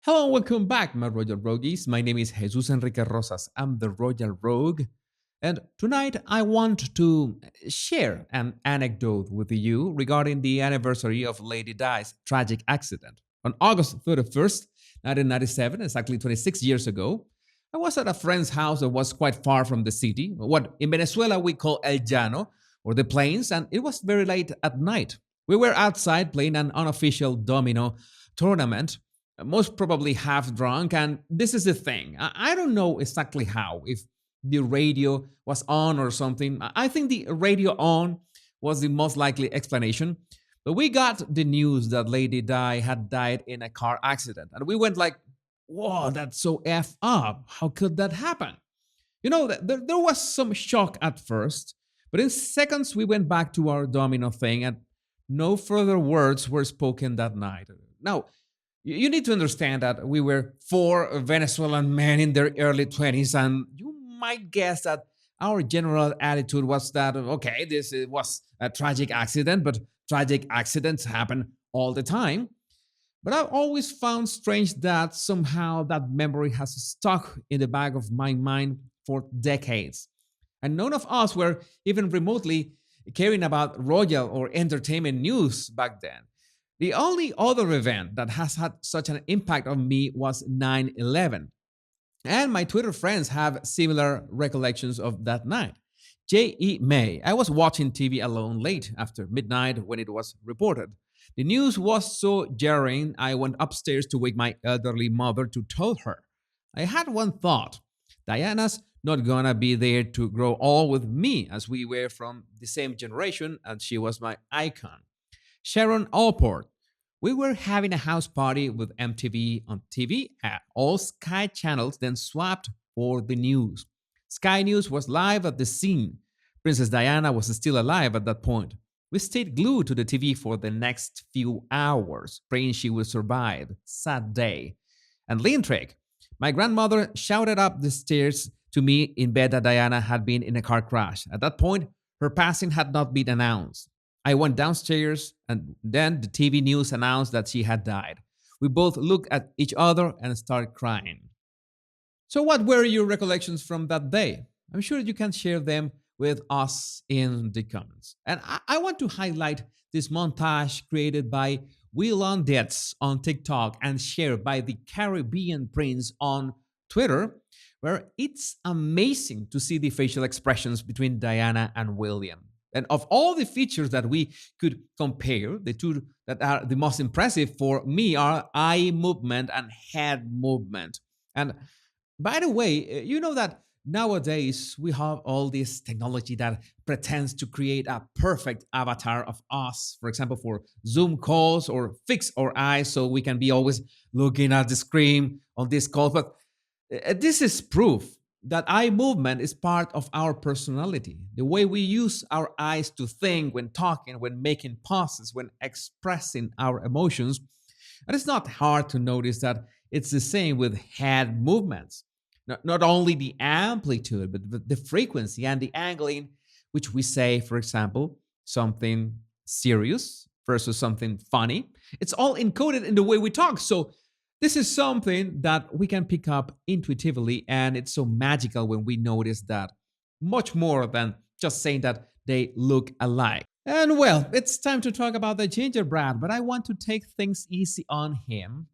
Hello and welcome back, my Royal Rogues. My name is Jesus Enrique Rosas. I'm the Royal Rogue. And tonight I want to share an anecdote with you regarding the anniversary of Lady Di's tragic accident. On August 31st, 1997, exactly 26 years ago, I was at a friend's house that was quite far from the city, what in Venezuela we call El Llano, or the plains, and it was very late at night. We were outside playing an unofficial domino tournament, most probably half drunk. And this is the thing, I don't know exactly how, if the radio was on or something. I think the radio on was the most likely explanation. But we got the news that Lady Di had died in a car accident. And we went like, whoa, that's so F up. How could that happen? There was some shock at first, but in seconds we went back to our domino thing and no further words were spoken that night. Now, you need to understand that we were four Venezuelan men in their early 20s, and you might guess that our general attitude was that, okay, this was a tragic accident, but tragic accidents happen all the time. But I've always found strange that somehow that memory has stuck in the back of my mind for decades. And none of us were even remotely caring about royal or entertainment news back then. The only other event that has had such an impact on me was 9/11, and my Twitter friends have similar recollections of that night. J.E. May, I was watching TV alone late after midnight when it was reported. The news was so jarring, I went upstairs to wake my elderly mother to tell her. I had one thought: Diana's not gonna be there to grow old with me, as we were from the same generation and she was my icon. Sharon Allport. We were having a house party with MTV on TV at all Sky channels, then swapped for the news. Sky News was live at the scene. Princess Diana was still alive at that point. We stayed glued to the TV for the next few hours, praying she would survive. Sad day. And Lintrek. My grandmother shouted up the stairs to me in bed that Diana had been in a car crash. At that point, her passing had not been announced. I went downstairs, and then the TV news announced that she had died. We both looked at each other and started crying. So, what were your recollections from that day? I'm sure you can share them with us in the comments. And I want to highlight this montage created by Will on Deaths on TikTok and shared by the Caribbean Prince on Twitter, where it's amazing to see the facial expressions between Diana and William. And of all the features that we could compare, the two that are the most impressive for me are eye movement and head movement. And by the way, you know that nowadays we have all this technology that pretends to create a perfect avatar of us, for example, for Zoom calls or fix our eyes so we can be always looking at the screen on this call. But this is proof that eye movement is part of our personality. The way we use our eyes to think when talking, when making pauses, when expressing our emotions. And it's not hard to notice that it's the same with head movements. Not only the amplitude, but the frequency and the angle in which we say, for example, something serious versus something funny. It's all encoded in the way we talk. So this is something that we can pick up intuitively, and it's so magical when we notice that, much more than just saying that they look alike. And well, it's time to talk about the gingerbread, but I want to take things easy on him,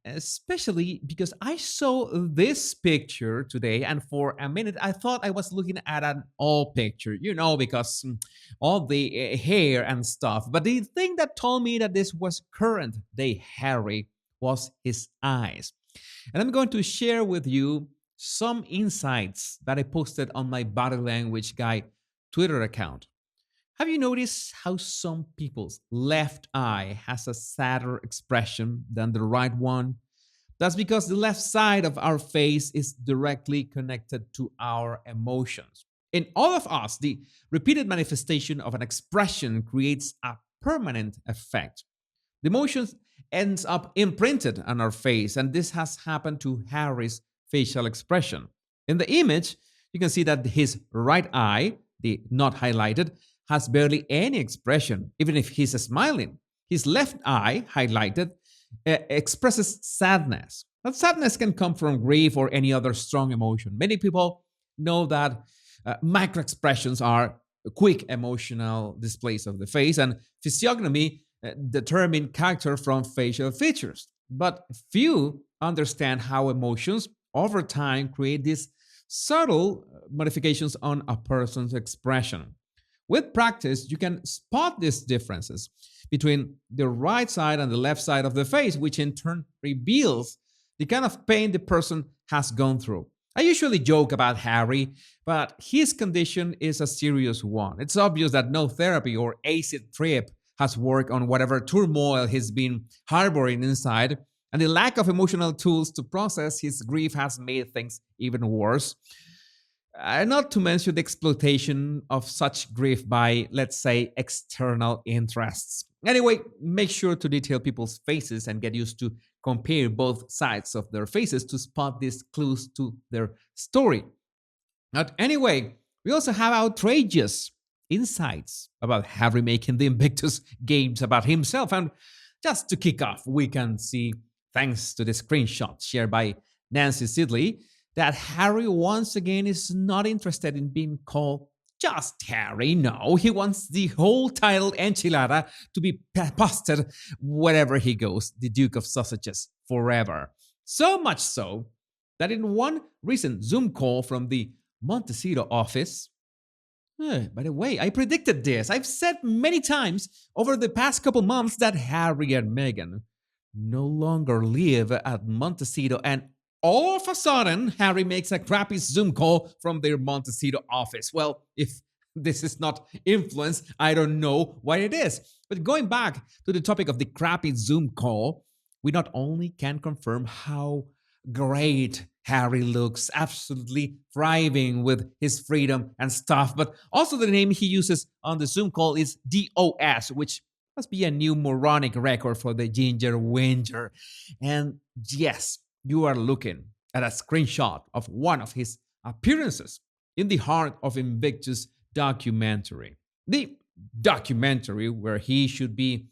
especially because I saw this picture today, and for a minute I thought I was looking at an old picture, because all the hair and stuff. But the thing that told me that this was current day Harry was his eyes. And I'm going to share with you some insights that I posted on my body language guy Twitter account. Have you noticed how some people's left eye has a sadder expression than the right one? That's because the left side of our face is directly connected to our emotions. In all of us, the repeated manifestation of an expression creates a permanent effect. The emotions ends up imprinted on our face, and this has happened to Harry's facial expression. In the image, you can see that his right eye, the not highlighted, has barely any expression, even if he's smiling. His left eye, highlighted, expresses sadness. But sadness can come from grief or any other strong emotion. Many people know that micro expressions are quick emotional displays of the face, and physiognomy determine character from facial features. But few understand how emotions over time create these subtle modifications on a person's expression. With practice, you can spot these differences between the right side and the left side of the face, which in turn reveals the kind of pain the person has gone through. I usually joke about Harry, but his condition is a serious one. It's obvious that no therapy or acid trip has worked on whatever turmoil he's been harboring inside, and the lack of emotional tools to process his grief has made things even worse. Not to mention the exploitation of such grief by, let's say, external interests. Anyway, make sure to detail people's faces and get used to compare both sides of their faces to spot these clues to their story. But anyway, we also have outrageous insights about Harry making the Invictus games about himself. And just to kick off, we can see, thanks to the screenshot shared by Nancy Sidley, that Harry once again is not interested in being called just Harry. No, he wants the whole title enchilada to be posted wherever he goes, the Duke of Sausages forever. So much so that in one recent Zoom call from the Montecito office, by the way, I predicted this. I've said many times over the past couple months that Harry and Meghan no longer live at Montecito, and all of a sudden, Harry makes a crappy Zoom call from their Montecito office. Well, if this is not influence, I don't know what it is. But going back to the topic of the crappy Zoom call, we not only can confirm how great Harry looks, absolutely thriving with his freedom and stuff, but also the name he uses on the Zoom call is DOS, which must be a new moronic record for the Ginger Winger. And yes, you are looking at a screenshot of one of his appearances in the heart of Invictus Documentary. The documentary where he should be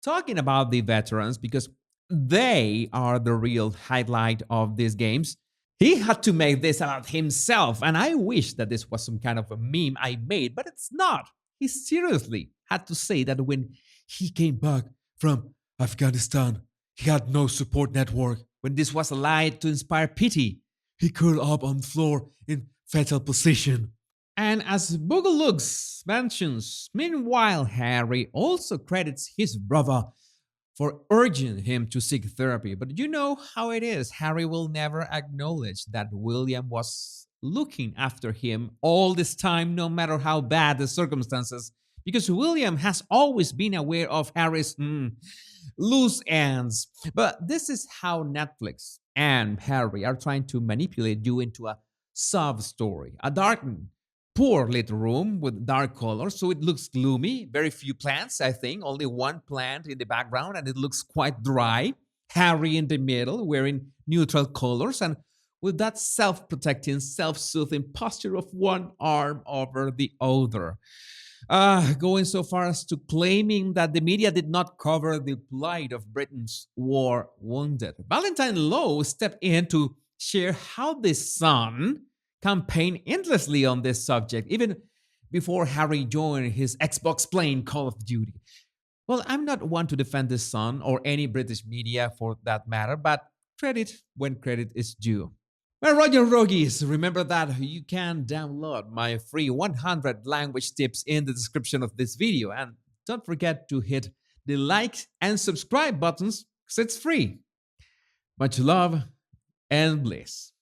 talking about the veterans because they are the real highlight of these games. He had to make this about himself, and I wish that this was some kind of a meme I made, but it's not. He seriously had to say that when he came back from Afghanistan, he had no support network. When this was a lie to inspire pity, he curled up on the floor in fetal position. And as Boogalooks mentions, meanwhile, Harry also credits his brother for urging him to seek therapy. But you know how it is. Harry will never acknowledge that William was looking after him all this time, no matter how bad the circumstances, because William has always been aware of Harry's loose ends. But this is how Netflix and Harry are trying to manipulate you into a sub story, a darkened, poor lit room with dark colors, so it looks gloomy. Very few plants, I think, only one plant in the background, and it looks quite dry. Harry in the middle, wearing neutral colors, and with that self protecting, self soothing posture of one arm over the other. Going so far as to claiming that the media did not cover the plight of Britain's war wounded. Valentine Lowe stepped in to share how the Sun campaigned endlessly on this subject, even before Harry joined his Xbox playing Call of Duty. Well, I'm not one to defend the Sun or any British media for that matter, but credit when credit is due. Well, Roger Rogies, remember that you can download my free 100 language tips in the description of this video. And don't forget to hit the like and subscribe buttons because it's free. Much love and bliss.